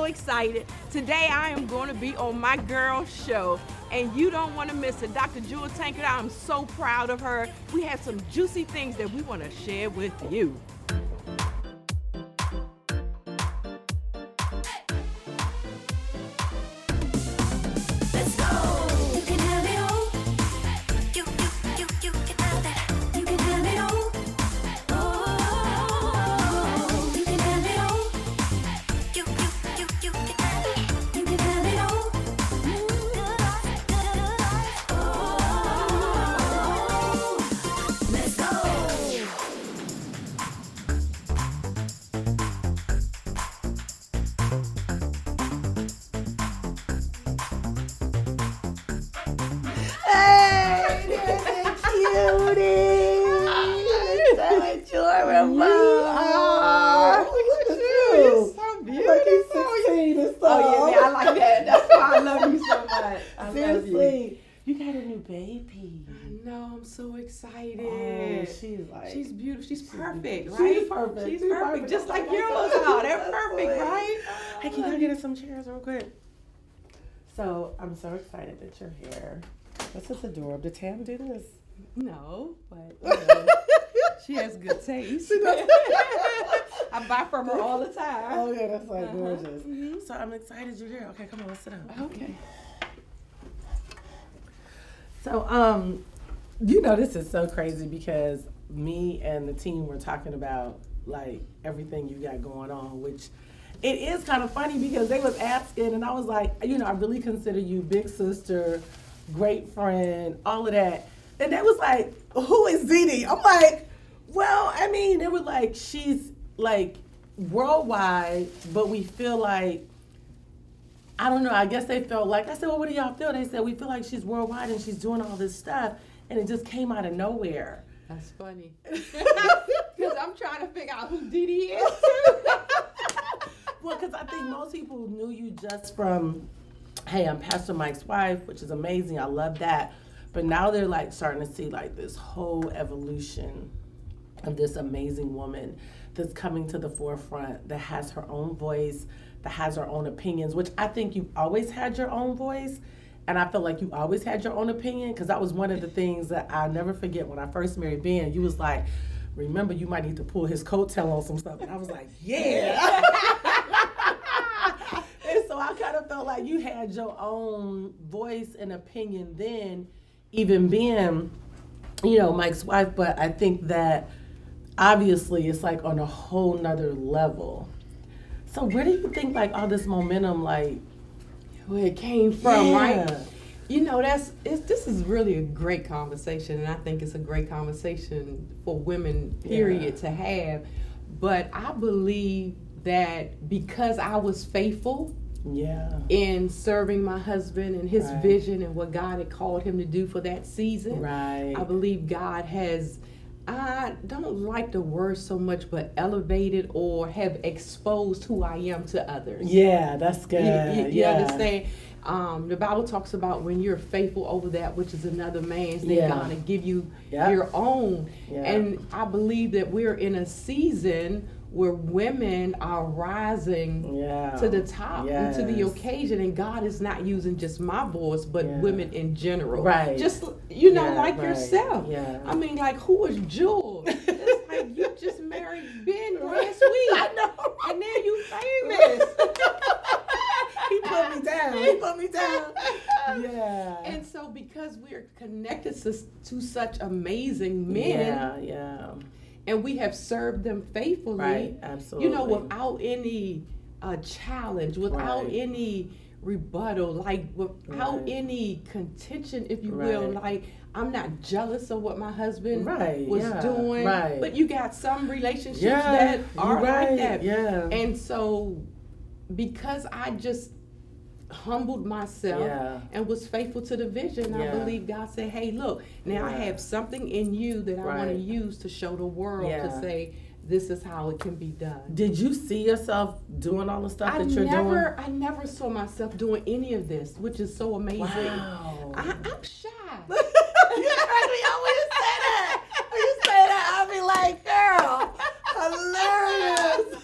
so excited. Today I am going to be on my girl show, and you don't want to miss it. Dr. Jewel Tankard, I'm so proud of her. We have some juicy things that we want to share with you. So excited. Oh, she's beautiful. She's perfect, right? She's perfect. She's perfect. Just like yours are. They're perfect, right? Hey, can you get us some chairs real quick? So I'm so excited that you're here. This is adorable. Did Tam do this? No, but she has good taste. I buy from her all the time. Oh yeah, that's like gorgeous. Mm-hmm. So I'm excited you're here. Okay, come on, let's sit down. Okay. So you know, this is so crazy because me and the team were talking about like everything you got going on, which it is kind of funny because they was asking and I was like, you know, I really consider you big sister, great friend, all of that. And they was like, who is Dee Dee? I'm like, well, I mean, they were like, she's like worldwide, but we feel like, I don't know, I guess they felt like, I said, well, what do y'all feel? They said, we feel like she's worldwide and she's doing all this stuff. And it just came out of nowhere. That's funny. Because I'm trying to figure out who Dee Dee is, too. Well, because I think most people knew you just from, hey, I'm Pastor Mike's wife, which is amazing. I love that. But now they're like starting to see like this whole evolution of this amazing woman that's coming to the forefront, that has her own voice, that has her own opinions, which I think you've always had your own voice. And I feel like you always had your own opinion, because that was one of the things that I'll never forget when I first married Ben. You was like, remember, you might need to pull his coattail on some stuff. And I was like, yeah. And so I kind of felt like you had your own voice and opinion then, even being, you know, Mike's wife. But I think that obviously it's like on a whole nother level. So where do you think like all this momentum, like, where it came from, right? You know, this is really a great conversation, and I think it's a great conversation for women, period, to have. But I believe that because I was faithful in serving my husband and his vision and what God had called him to do for that season, I believe God has, I don't like the word so much, but elevated or have exposed who I am to others. Yeah, that's good. You understand? The Bible talks about when you're faithful over that which is another man's, then God will give you your own. And I believe that we're in a season where women are rising to the top and to the occasion, and God is not using just my voice, but women in general. Right. Just, you know, like yourself. Yeah. I mean, like, who is Jewel? It's like you just married Ben last week. I know. And now you famous. He put me down. He put me down. Yeah. And so because we're connected to such amazing men, and we have served them faithfully, right? Absolutely. You know, without any challenge, without any rebuttal, like without any contention, if you will. Like, I'm not jealous of what my husband was doing, but you got some relationships that are like that. Yeah. And so because I just humbled myself and was faithful to the vision, I believe God said, hey, look, now I have something in you that I want to use to show the world to say, this is how it can be done. Did you see yourself doing all the stuff that you're doing? I never saw myself doing any of this, which is so amazing. Wow. I'm shy. You heard me always say that. When you say that, I'll be like, girl, hilarious.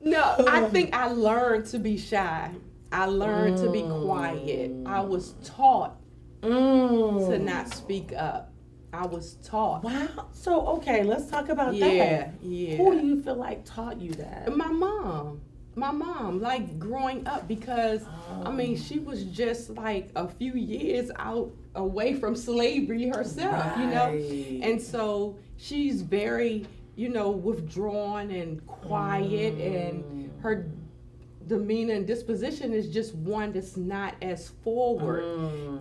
No, I think I I learned to be shy. I learned to be quiet. I was taught to not speak up. I was taught. Wow. So, okay, let's talk about that. Yeah. Who do you feel like taught you that? My mom. My mom, like growing up, because I mean, she was just like a few years out away from slavery herself, you know? And so she's very, you know, withdrawn and quiet, and her demeanor and disposition is just one that's not as forward.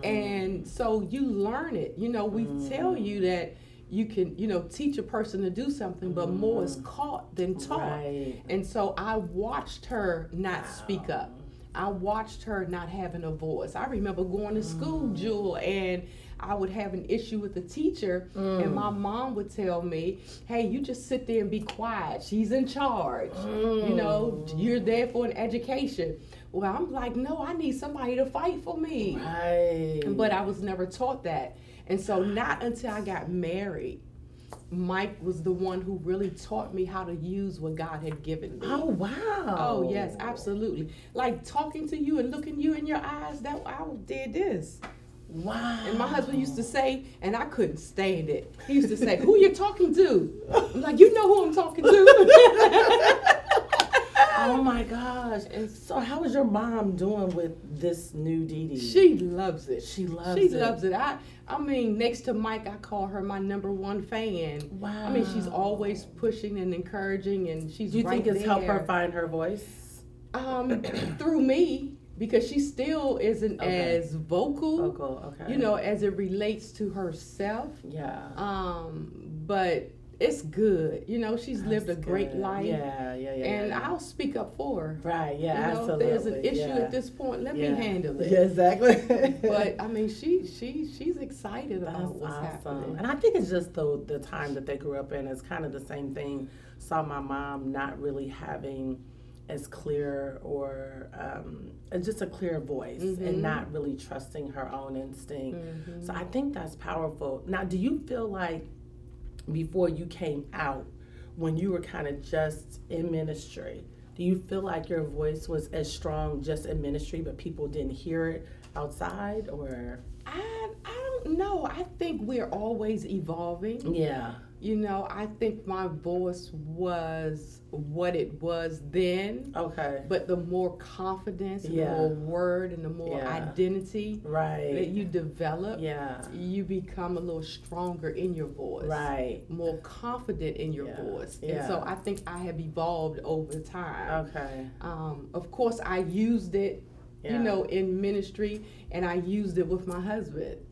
And so you learn it. You know, we tell you that you can, you know, teach a person to do something, but more is caught than taught. And so I watched her not speak up. I watched her not having a voice. I remember going to school, Jewel, and I would have an issue with the teacher, and my mom would tell me, hey, you just sit there and be quiet. She's in charge. You know, you're there for an education. Well, I'm like, no, I need somebody to fight for me. But I was never taught that. And so not until I got married, Mike was the one who really taught me how to use what God had given me. Oh, wow. Oh, yes, absolutely. Like talking to you and looking you in your eyes, that I did this. Wow. And my husband used to say, and I couldn't stand it, he used to say, who you talking to? I'm like, you know who I'm talking to. Oh my gosh. And so how is your mom doing with this new Dee Dee? She loves it. She loves it. I mean, next to Mike, I call her my #1 fan. Wow. I mean, she's always pushing and encouraging, and she's Do you right think it's there. helped her find her voice? Through me, because she still isn't as vocal, you know, as it relates to herself. Yeah. But it's good. You know, she's lived a great life. Yeah. And I'll speak up for her. Right, yeah, you know, absolutely. If there's an issue at this point, let me handle it. Yeah, exactly. But I mean, she's excited about what's happening. And I think it's just the time that they grew up in. It's kind of the same thing. Saw my mom not really having as clear or just a clear voice, and not really trusting her own instinct. So I think that's powerful. Now, do you feel like before you came out, when you were kind of just in ministry, do you feel like your voice was as strong just in ministry, but people didn't hear it outside, or? I don't know. I think we're always evolving. Yeah. You know, I think my voice was what it was then. Okay. But the more confidence, and the more word, and the more identity that you develop, you become a little stronger in your voice. Right. More confident in your voice. And so I think I have evolved over time. Okay. Of course, I used it, you know, in ministry, and I used it with my husband.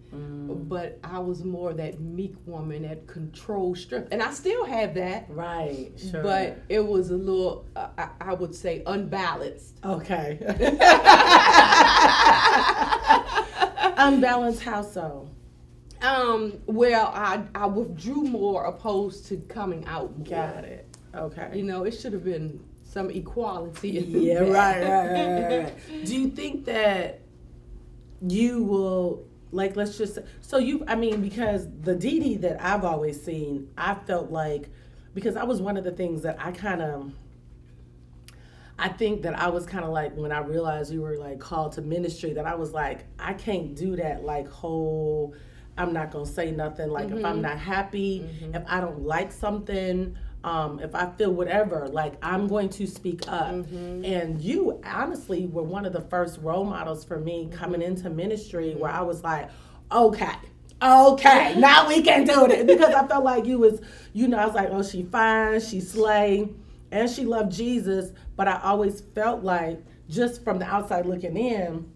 But I was more that meek woman, that controlled strength. And I still have that. Right, sure. But it was a little, I would say, unbalanced. Okay. Unbalanced how so? Well, I withdrew more opposed to coming out more. Got it. Okay. You know, it should have been some equality. Right. Do you think that you will... Like, let's just, so because the Dee Dee that I've always seen, I felt like, because I was one of the things that I think that I was kind of like, when I realized you were like called to ministry, that I was like, I can't do that, like, whole, I'm not going to say nothing. Like, if I'm not happy, if I don't like something, if I feel whatever, like, I'm going to speak up. And you honestly were one of the first role models for me coming into ministry, where I was like, okay, now we can do it. Because I felt like you was, you know, I was like, oh, she fine, she slay, and she loved Jesus. But I always felt like, just from the outside looking in,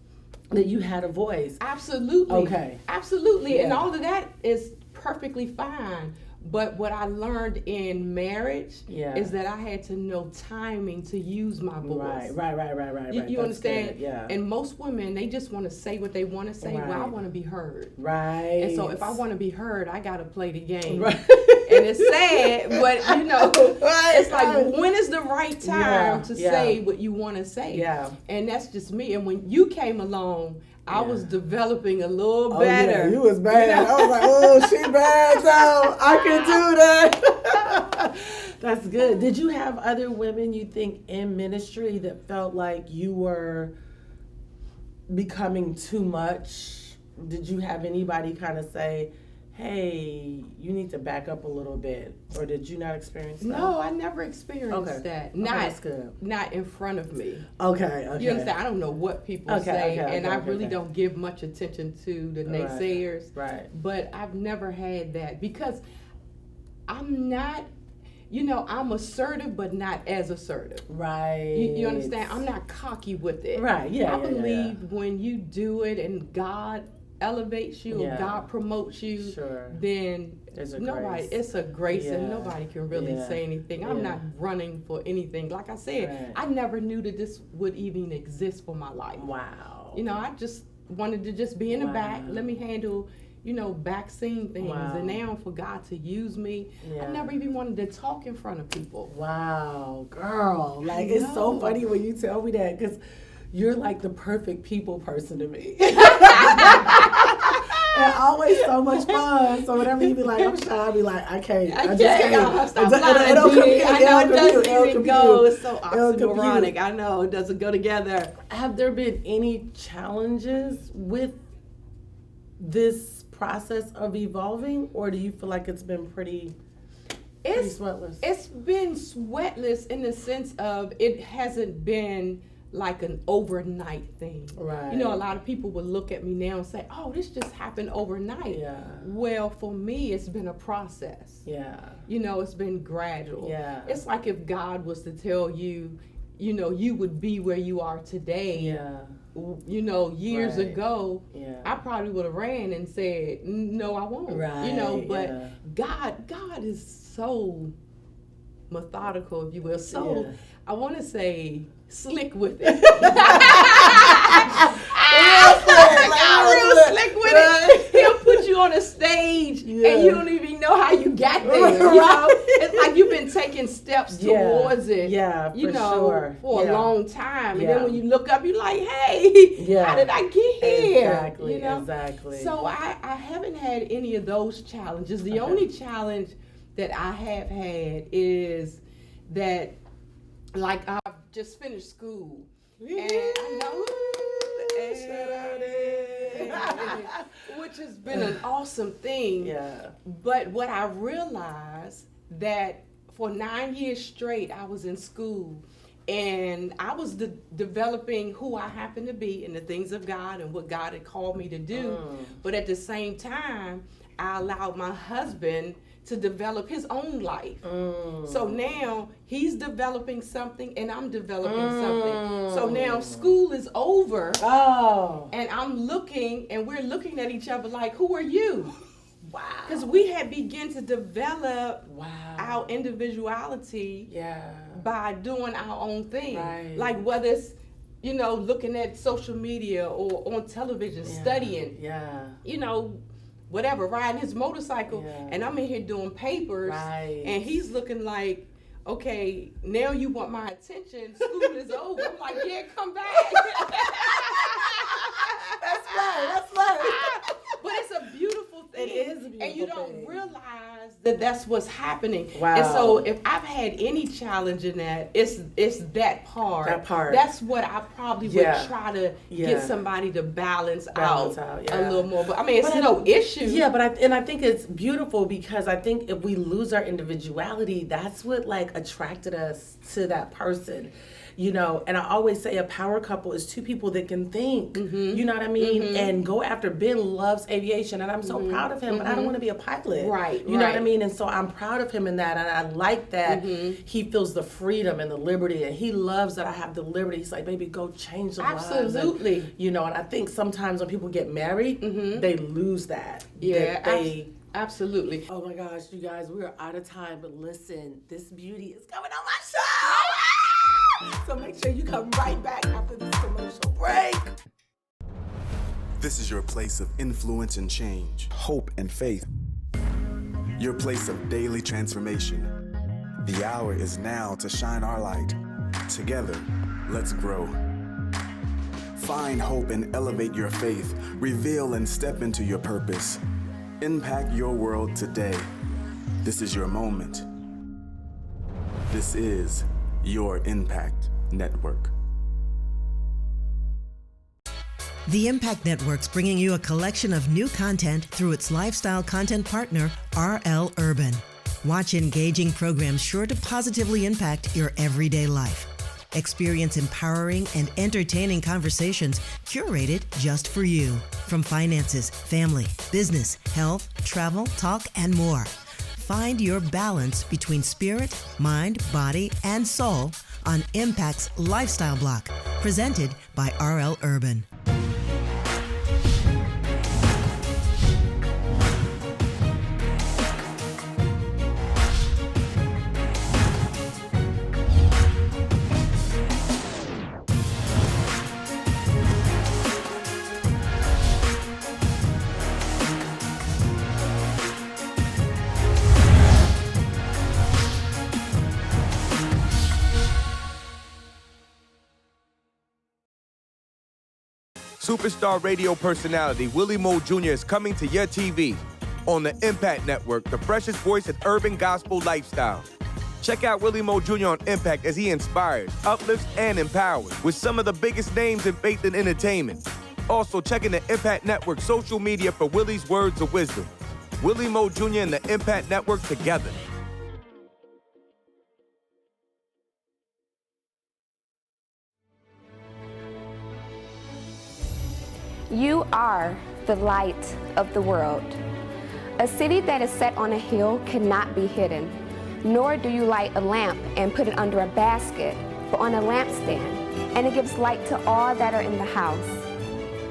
that you had a voice. Absolutely. Okay. Absolutely. Yeah. And all of that is perfectly fine. But what I learned in marriage is that I had to know timing to use my voice. Right. You understand? Good. Yeah. And most women, they just want to say what they want to say. Well, I want to be heard. Right. And so if I want to be heard, I got to play the game. Right. And it's sad, but you know, it's like, when is the right time to say what you want to say? Yeah. And that's just me. And when you came along, I was developing a little better. Yeah, you was bad. You know? I was like, oh, she bad, so I can do that. That's good. Did you have other women you think in ministry that felt like you were becoming too much? Did you have anybody kind of say, hey, you need to back up a little bit? Or did you not experience that? No, I never experienced that. That's good. Not in front of me. Okay. You understand? I don't know what people say, and I really don't give much attention to the naysayers. Right. But I've never had that because I'm not, I'm assertive, but not as assertive. Right. You understand? I'm not cocky with it. Right, yeah. I believe when you do it and God elevates you or God promotes you, then it's a grace and nobody can really say anything. I'm not running for anything. Like I said, I never knew that this would even exist for my life. Wow. I just wanted to just be in the back, let me handle back scene things. And now for God to use me, I never even wanted to talk in front of people. Wow, girl. Like, it's so funny when you tell me that because you're like the perfect people person to me. And always so much fun. So whenever you be like, I'm shy, I'll be like, I can't. I just can't. It'll compute. I know it doesn't even go. It's so oxymoronic. I know it doesn't go together. Have there been any challenges with this process of evolving, or do you feel like it's been pretty sweatless? It's been sweatless in the sense of it hasn't been like an overnight thing. Right. A lot of people will look at me now and say, oh, this just happened overnight. Yeah. Well, for me, it's been a process. Yeah. It's been gradual. Yeah. It's like if God was to tell you, you would be where you are today. Yeah. Years ago, I probably would have ran and said, no, I won't. Right. But God is so methodical, if you will. So I want to say slick with it. Real slick with it. He'll put you on a stage and you don't even know how you got there. It's like you've been taking steps towards it. Yeah, for a long time. And then when you look up, you're like, hey, how did I get here? Exactly. So I haven't had any of those challenges. The only challenge that I have had is that, like, I've just finished school, and I know, which has been an awesome thing. Yeah. But what I realized that for 9 years straight, I was in school, and I was developing who I happened to be and the things of God and what God had called me to do. But at the same time, I allowed my husband to develop his own life. So now he's developing something and I'm developing something. So now school is over. And we're looking at each other like, who are you? Wow. Because we had begun to develop our individuality by doing our own thing. Right. Like whether it's, looking at social media or on television, studying. Yeah. Whatever, riding his motorcycle, and I'm in here doing papers, and he's looking like, okay, now you want my attention, school is over. I'm like, yeah, come back. That's right. But it's a beautiful thing. It is a beautiful thing. And you don't realize that that's what's happening. Wow. And so if I've had any challenge in that, it's that part. That's what I probably would try to get somebody to balance out a little more. But I mean, it's no issue. Yeah, but I think it's beautiful because I think if we lose our individuality, that's what like attracted us to that person. And I always say a power couple is two people that can think, you know what I mean? And go after. Ben loves aviation, and I'm so proud of him, but I don't want to be a pilot. Right. You know what I mean? And so I'm proud of him in that, and I like that he feels the freedom and the liberty, and he loves that I have the liberty. He's like, baby, go change the lives. Absolutely. And I think sometimes when people get married, they lose that. Yeah, absolutely. Oh my gosh, you guys, we are out of time, but listen, this beauty is coming on my show! So make sure you come right back after this commercial break. This is your place of influence and change, hope and faith. Your place of daily transformation. The hour is now to shine our light. Together, let's grow. Find hope and elevate your faith. Reveal and step into your purpose. Impact your world today. This is your moment. This is your Impact Network. The Impact Network's bringing you a collection of new content through its lifestyle content partner, RL Urban. Watch engaging programs sure to positively impact your everyday life. Experience empowering and entertaining conversations curated just for you. From finances, family, business, health, travel, talk, and more. Find your balance between spirit, mind, body, and soul on Impact's Lifestyle Block, presented by RL Urban. Superstar radio personality Willie Moe Jr. is coming to your TV on the Impact Network, the freshest voice in urban gospel lifestyle. Check out Willie Moe Jr. on Impact as he inspires, uplifts, and empowers with some of the biggest names in faith and entertainment. Also, checking the Impact Network social media for Willie's words of wisdom. Willie Moe Jr. and the Impact Network together. You are the light of the world. A city that is set on a hill cannot be hidden, nor do you light a lamp and put it under a basket, but on a lampstand, and it gives light to all that are in the house.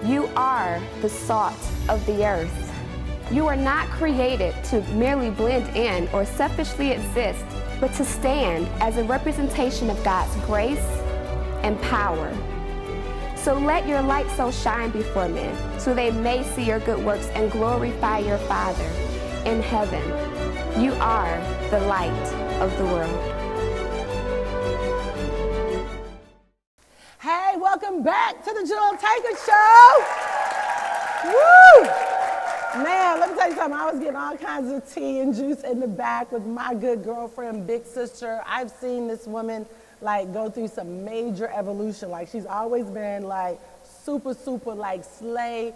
You are the salt of the earth. You are not created to merely blend in or selfishly exist, but to stand as a representation of God's grace and power. So let your light so shine before men, so they may see your good works and glorify your Father in heaven. You are the light of the world. Hey, welcome back to the Jewel Tankard Show. Woo! Man, let me tell you something. I was getting all kinds of tea and juice in the back with my good girlfriend, big sister. I've seen this woman like go through some major evolution. Like she's always been like super like slay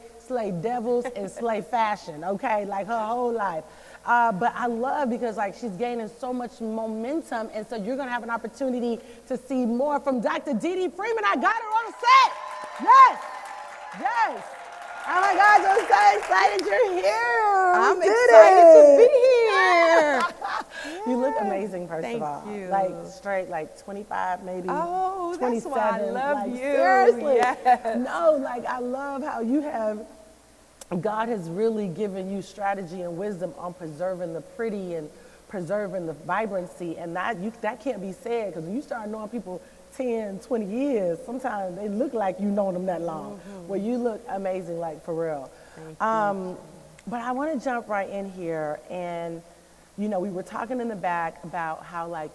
devils and slay fashion, okay? Like her whole life. But I love because like she's gaining so much momentum, and so you're gonna have an opportunity to see more from Dr. Dee Dee Freeman. I got her on set. Yes. Oh my God, I'm so excited you're here. I'm excited to be here. You look amazing, first Thank of all. you. Like straight, like 25, maybe. Oh, 27. that's why I love like, you. Seriously. Yes. No, like I love how you have, God has really given you strategy and wisdom on preserving the pretty and preserving the vibrancy, and that can't be said, because when you start knowing people 10, 20 years, sometimes they look like you know them that long. Mm-hmm. Well, you look amazing, like for real. But I want to jump right in here, and you know, we were talking in the back about how like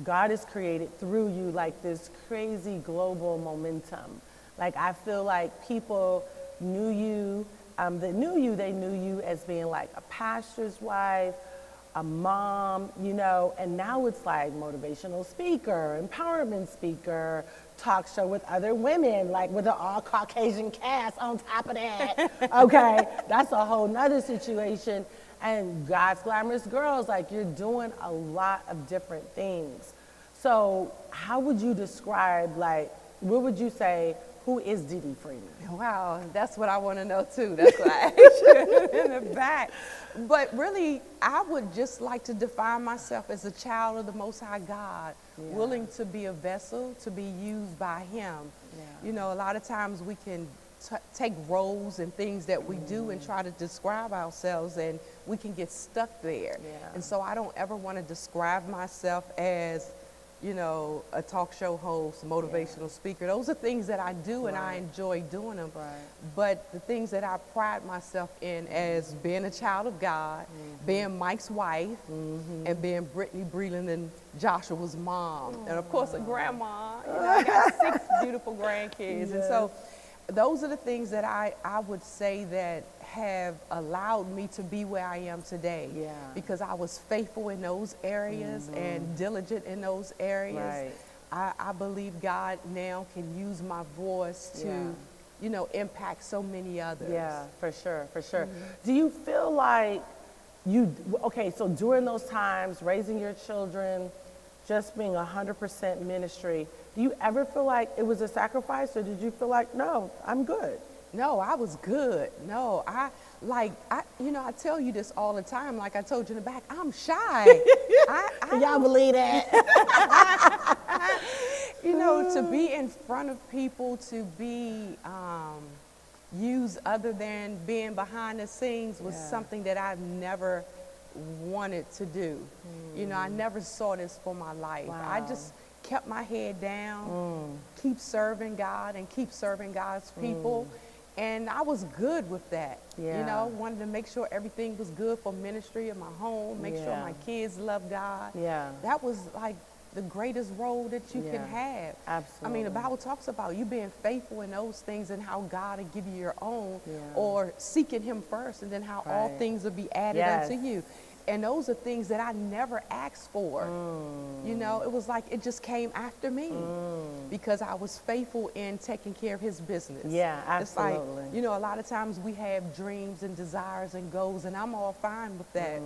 God has created through you like this crazy global momentum. Like I feel like people knew you, they knew you as being like a pastor's wife, a mom, you know, and now it's like motivational speaker, empowerment speaker, talk show with other women, like with an all Caucasian cast on top of that. Okay, that's a whole nother situation. And God's Glamorous Girls, like you're doing a lot of different things. So how would you describe, like, what would you say, who is Dee Dee Freeman? Wow, that's what I want to know too. That's what I asked you in the back. But really, I would just like to define myself as a child of the Most High God, willing to be a vessel, to be used by Him. Yeah. You know, a lot of times we can take roles and things that we do and try to describe ourselves, and we can get stuck there. Yeah. And so I don't ever want to describe myself as, you know, a talk show host, motivational speaker. Those are things that I do, and I enjoy doing them. Right. But the things that I pride myself in as being a child of God, being Mike's wife, and being Brittany Breland and Joshua's mom, and of course a grandma. You know, I got 6 beautiful grandkids, and so those are the things that I would say that have allowed me to be where I am today. Yeah. Because I was faithful in those areas and diligent in those areas. Right. I believe God now can use my voice to, you know, impact so many others. Yeah, for sure, for sure. Do you feel like so during those times, raising your children, just being 100% ministry, do you ever feel like it was a sacrifice, or did you feel like, no, I'm good? No, I was good. No, I tell you this all the time. Like I told you in the back, I'm shy. Y'all believe that? You know, to be in front of people, to be used other than being behind the scenes was something that I've never wanted to do. You know, I never saw this for my life. Wow. I just kept my head down, keep serving God and keep serving God's people. And I was good with that. Yeah. You know, wanted to make sure everything was good for ministry in my home, make sure my kids love God. Yeah. That was like the greatest role that you can have. Absolutely. I mean, the Bible talks about you being faithful in those things and how God will give you your own, or seeking him first, and then how all things will be added unto you. And those are things that I never asked for. You know, it was like it just came after me because I was faithful in taking care of his business. Yeah, absolutely. It's like, you know, a lot of times we have dreams and desires and goals, and I'm all fine with that.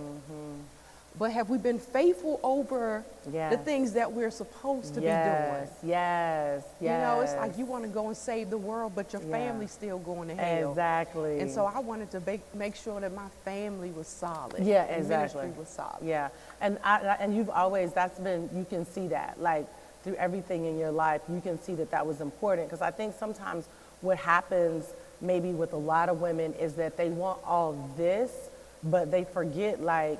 But have we been faithful over the things that we're supposed to be doing? Yes. You know, it's like you want to go and save the world, but your family's still going to hell. Exactly. And so I wanted to make sure that my family was solid. Yeah, and exactly. ministry was solid. Yeah, and you've always, you can see that, like through everything in your life, you can see that was important. Because I think sometimes what happens maybe with a lot of women is that they want all this, but they forget, like,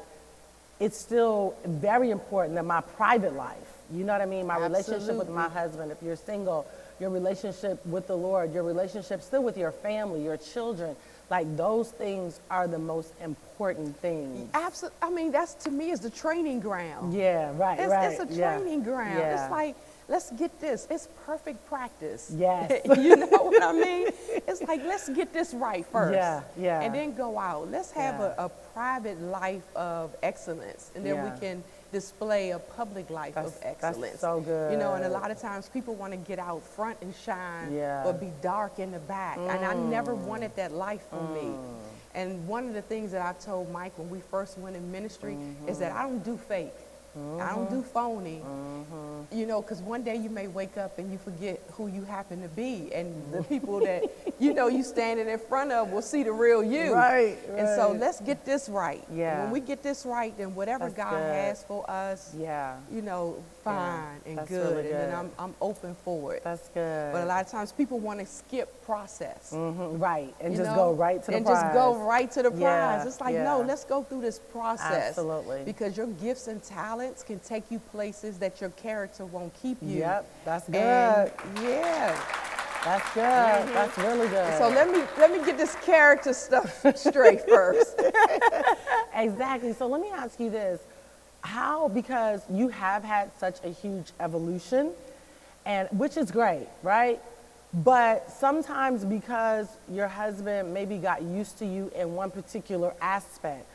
it's still very important that my private life, you know what I mean? My relationship with my husband, if you're single, your relationship with the Lord, your relationship still with your family, your children, like those things are the most important things. Absolutely. I mean, that's, to me, is the training ground. Yeah, right, It's a training ground. Yeah. It's like, let's get this. It's perfect practice. Yes. You know what I mean? It's like, let's get this right first. Yeah. And then go out. Let's have a private life of excellence. And then we can display a public life of excellence. That's so good. You know, and a lot of times people want to get out front and shine, but be dark in the back. And I never wanted that life for me. And one of the things that I told Mike when we first went in ministry is that I don't do fake. I don't do phony, you know, because one day you may wake up and you forget who you happen to be, and the people that, you know, you standing in front of will see the real you. Right. And so let's get this right. Yeah. When we get this right, then whatever That's God good. has for us, you know, fine and That's good. really And then I'm open for it. That's good. But a lot of times people want to skip process. Right, and You just know? go right to the and prize. just go right to the prize. Yeah, It's like, yeah. no, let's go through this process. Absolutely. Because your gifts and talents can take you places that your character won't keep you. Yep, that's good. And yeah. That's good. That's really good. So let me get this character stuff straight first. Exactly. So let me ask you this. How, because you have had such a huge evolution, and which is great, right? But sometimes because your husband maybe got used to you in one particular aspect,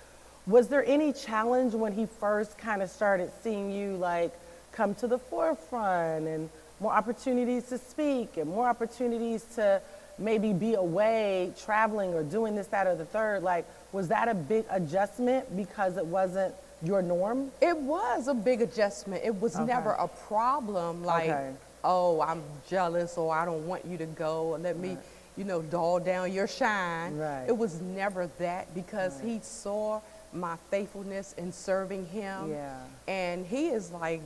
was there any challenge when he first kind of started seeing you like come to the forefront and more opportunities to speak and more opportunities to maybe be away traveling or doing this, that, or the third? Like, was that a big adjustment because it wasn't your norm? It was a big adjustment. It was never a problem like, oh, I'm jealous or I don't want you to go or let me, you know, dull down your shine. Right. It was never that because he saw my faithfulness in serving him. Yeah. And he is like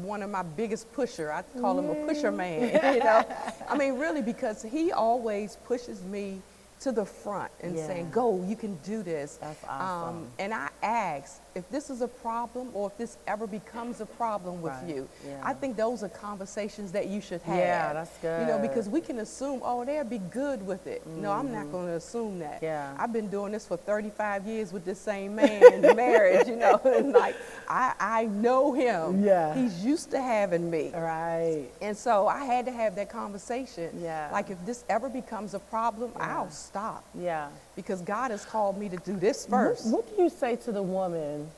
one of my biggest pusher. I call him a pusher man, you know. I mean, really, because he always pushes me to the front and saying, go, you can do this. That's awesome. And ask if this is a problem or if this ever becomes a problem with you. Yeah. I think those are conversations that you should have. Yeah, that's good. You know, because we can assume, oh, they'll be good with it. No, I'm not going to assume that. Yeah. I've been doing this for 35 years with this same man in marriage, you know, and like, I know him. Yeah. He's used to having me. Right. And so I had to have that conversation. Yeah. Like, if this ever becomes a problem, I'll stop. Yeah. Because God has called me to do this first. What do you say to the woman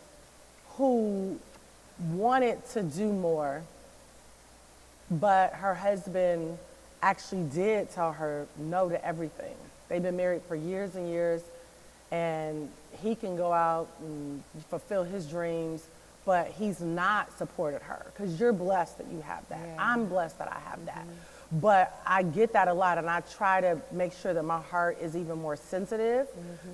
who wanted to do more, but her husband actually did tell her no to everything? They've been married for years and years, and he can go out and fulfill his dreams, but he's not supported her, because you're blessed that you have that. Yeah. I'm blessed that I have that. But I get that a lot, and I try to make sure that my heart is even more sensitive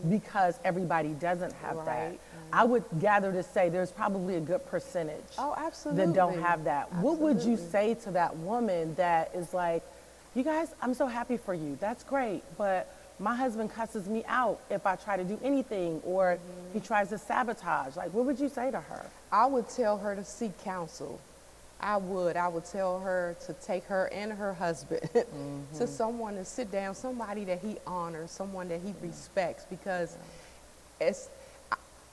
because everybody doesn't have that. I would gather to say there's probably a good percentage that don't have that. What would you say to that woman that is like, you guys, I'm so happy for you. That's great, but my husband cusses me out if I try to do anything, or he tries to sabotage. Like, what would you say to her? I would tell her to seek counsel. I would tell her to take her and her husband to someone to sit down, somebody that he honors, someone that he respects, because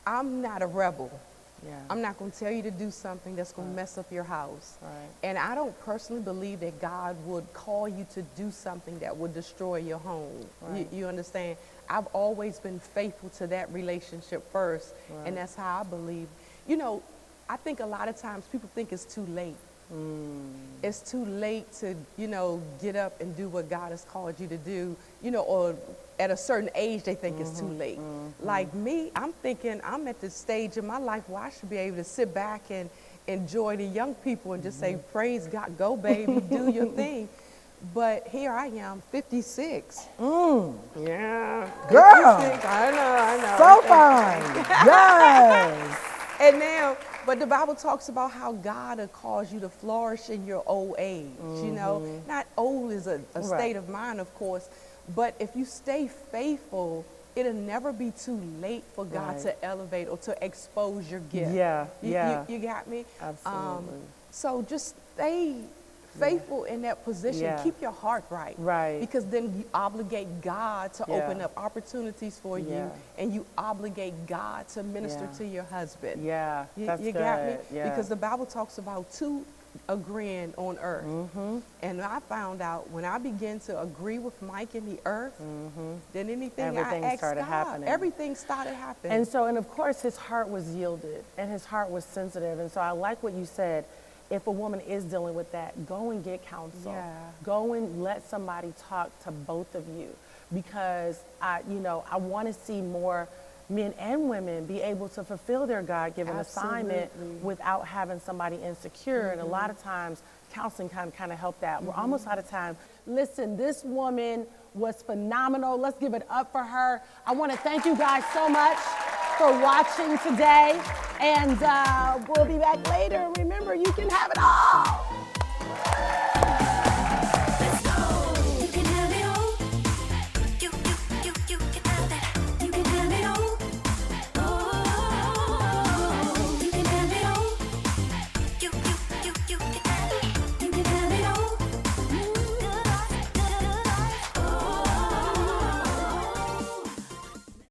I'm not a rebel. Yeah. I'm not going to tell you to do something that's going to mess up your house. Right. And I don't personally believe that God would call you to do something that would destroy your home. Right. You understand? I've always been faithful to that relationship first, and that's how I believe. You know, I think a lot of times people think it's too late. It's too late to, you know, get up and do what God has called you to do, you know, or at a certain age they think it's too late. Like me, I'm thinking I'm at this stage in my life where I should be able to sit back and enjoy the young people and just say, praise God, go baby, do your thing. But here I am, 56. Yeah. Girl. 56. I know. So fine. Yes. And now, but the Bible talks about how God will cause you to flourish in your old age. You know, not old is a state of mind, of course, but if you stay faithful, it'll never be too late for God to elevate or to expose your gift. You got me? Absolutely. So just stay faithful in that position. Yeah. Keep your heart right. Right. Because then you obligate God to open up opportunities for you, and you obligate God to minister to your husband. Yeah, that's you good. got me? Yeah. Because the Bible talks about two agreeing on earth. And I found out when I began to agree with Mike in the earth, then anything Everything I asked started God, happening. everything started happening. And of course, his heart was yielded and his heart was sensitive. And so I like what you said. If a woman is dealing with that, go and get counsel. Yeah. Go and let somebody talk to both of you, because I want to see more men and women be able to fulfill their God-given assignment without having somebody insecure. And a lot of times, counseling can kind of help that. We're almost out of time. Listen, this woman was phenomenal. Let's give it up for her. I want to thank you guys so much for watching today, and we'll be back later. Remember, you can have it all.